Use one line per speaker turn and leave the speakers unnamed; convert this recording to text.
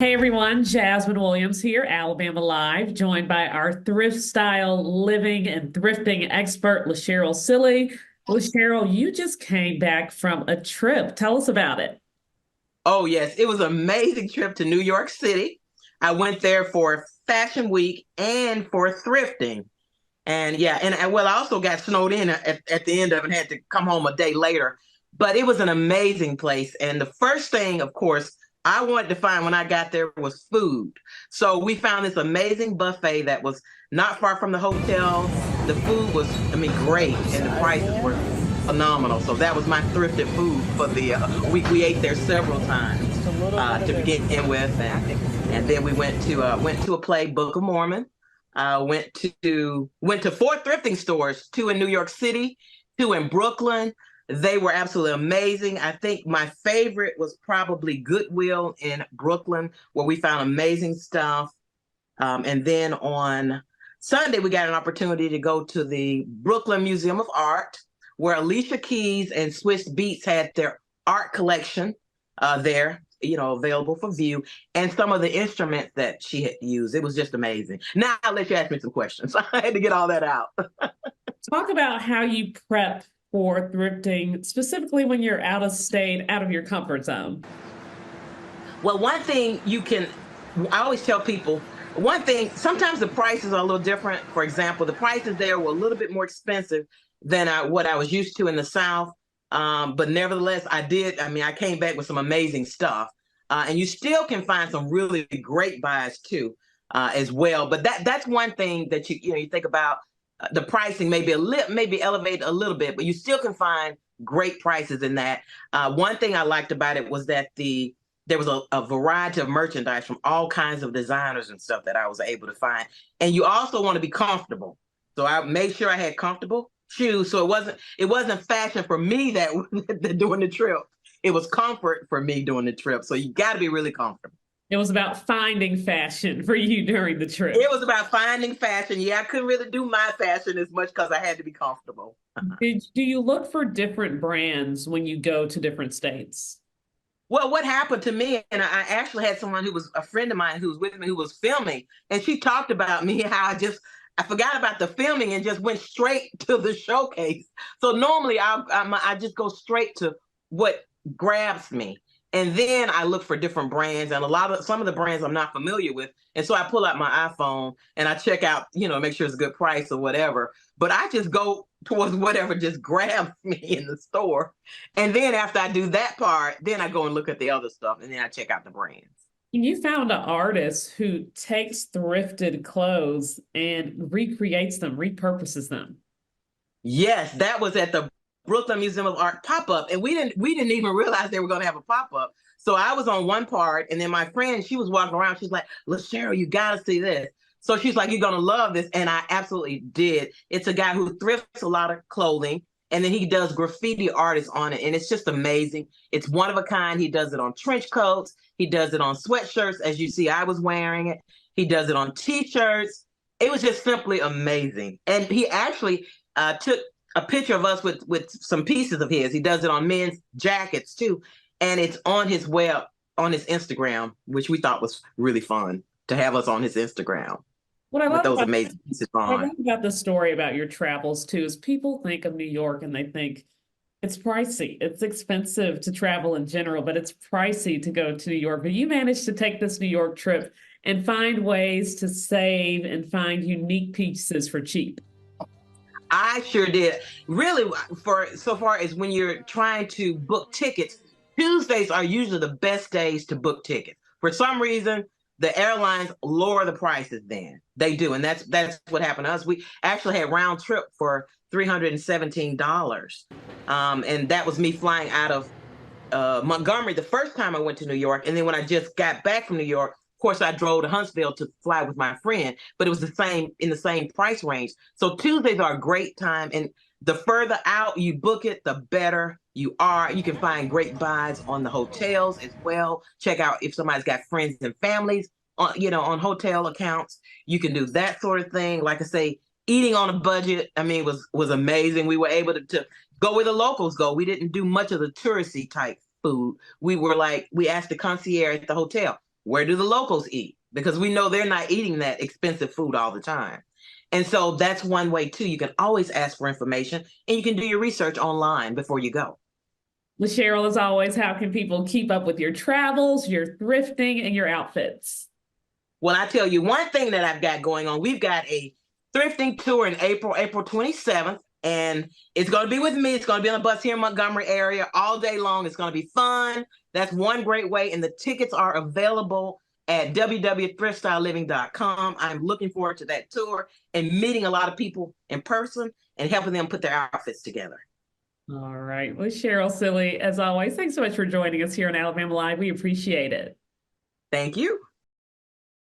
Hey everyone, Jasmine Williams here, Alabama Live, joined by our thrift style living and thrifting expert, LaCheryl Silly. LaCheryl, you just came back from a trip. Tell us about it.
Oh, yes. It was an amazing trip to New York City. I went there for Fashion Week and for thrifting. And yeah, well, I also got snowed in at the end of it and had to come home a day later. But it was an amazing place. And the first thing, of course, I wanted to find when I got there was food. So we found this amazing buffet that was not far from the hotel. The food was, great, and the prices were phenomenal. So that was my thrifted food for the week. We ate there several times to begin with, and then we went to a play, Book of Mormon. Went to four thrifting stores, two in New York City, two in Brooklyn. They were absolutely amazing. I think my favorite was probably Goodwill in Brooklyn, where we found amazing stuff. And then on Sunday, we got an opportunity to go to the Brooklyn Museum of Art, where Alicia Keys and Swiss Beats had their art collection there, available for view, and some of the instruments that she had used. It was just amazing. Now I'll let you ask me some questions. I had to get all that out.
Talk about how you prep for thrifting, specifically when you're out of state, out of your comfort zone.
Well, one thing I always tell people, one thing, sometimes the prices are a little different. For example, the prices there were a little bit more expensive than what I was used to in the South. But nevertheless, I came back with some amazing stuff. And you still can find some really great buys too, as well. But that's one thing that you think about, the pricing maybe elevate a little bit, but you still can find great prices in that. One thing I liked about it was that there was a variety of merchandise from all kinds of designers and stuff that I was able to find. And you also want to be comfortable. So I made sure I had comfortable shoes. So it wasn't fashion for me that doing the trip. It was comfort for me doing the trip. So you got to be really comfortable.
It was about finding fashion for you during the trip.
It was about finding fashion. Yeah, I couldn't really do my fashion as much because I had to be comfortable.
Do you look for different brands when you go to different states?
Well, what happened to me, and I actually had someone who was a friend of mine who was with me who was filming, and she talked about me how I forgot about the filming and just went straight to the showcase. So normally I just go straight to what grabs me. And then I look for different brands, and some of the brands I'm not familiar with. And so I pull out my iPhone and I check out, make sure it's a good price or whatever. But I just go towards whatever just grabs me in the store. And then after I do that part, then I go and look at the other stuff, and then I check out the brands.
You found an artist who takes thrifted clothes and recreates them, repurposes them.
Yes, that was at the Brooklyn Museum of Art pop-up, and we didn't even realize they were going to have a pop-up. So I was on one part, and then my friend, she was walking around. She's like, "LaCheryl, you got to see this." So she's like, "You're going to love this," and I absolutely did. It's a guy who thrifts a lot of clothing, and then he does graffiti artists on it, and it's just amazing. It's one of a kind. He does it on trench coats. He does it on sweatshirts, as you see I was wearing it. He does it on T-shirts. It was just simply amazing. And he actually took a picture of us with some pieces of his. He does it on men's jackets too. And it's on his Instagram, which we thought was really fun to have us on his Instagram
What I
with
love
those
about
amazing pieces
what I
on.
love about the story about your travels too is people think of New York and they think it's pricey. It's expensive to travel in general, but it's pricey to go to New York. But you managed to take this New York trip and find ways to save and find unique pieces for cheap.
I sure did. Really, for so far as when you're trying to book tickets, Tuesdays are usually the best days to book tickets. For some reason, the airlines lower the prices then. They do. And that's what happened to us. We actually had round trip for $317. And that was me flying out of Montgomery the first time I went to New York. And then when I just got back from New York, of course, I drove to Huntsville to fly with my friend, but it was in the same price range. So Tuesdays are a great time. And the further out you book it, the better you are. You can find great buys on the hotels as well. Check out if somebody's got friends and families on hotel accounts. You can do that sort of thing. Like I say, eating on a budget, was amazing. We were able to go where the locals go. We didn't do much of the touristy type food. We asked the concierge at the hotel, Where do the locals eat? Because we know they're not eating that expensive food all the time. And so that's one way too. You can always ask for information and you can do your research online before you go.
Well, Cheryl, as always, how can people keep up with your travels, your thrifting, and your outfits?
Well, I tell you one thing that I've got going on. We've got a thrifting tour in April 27th, and it's going to be with me. It's going to be on the bus here in Montgomery area all day long. It's going to be fun. That's one great way, and the tickets are available at www.thriftstyleliving.com. I'm looking forward to that tour and meeting a lot of people in person and helping them put their outfits together.
All right. Well, Cheryl Silly, as always, thanks so much for joining us here on Alabama Live. We appreciate it.
Thank you.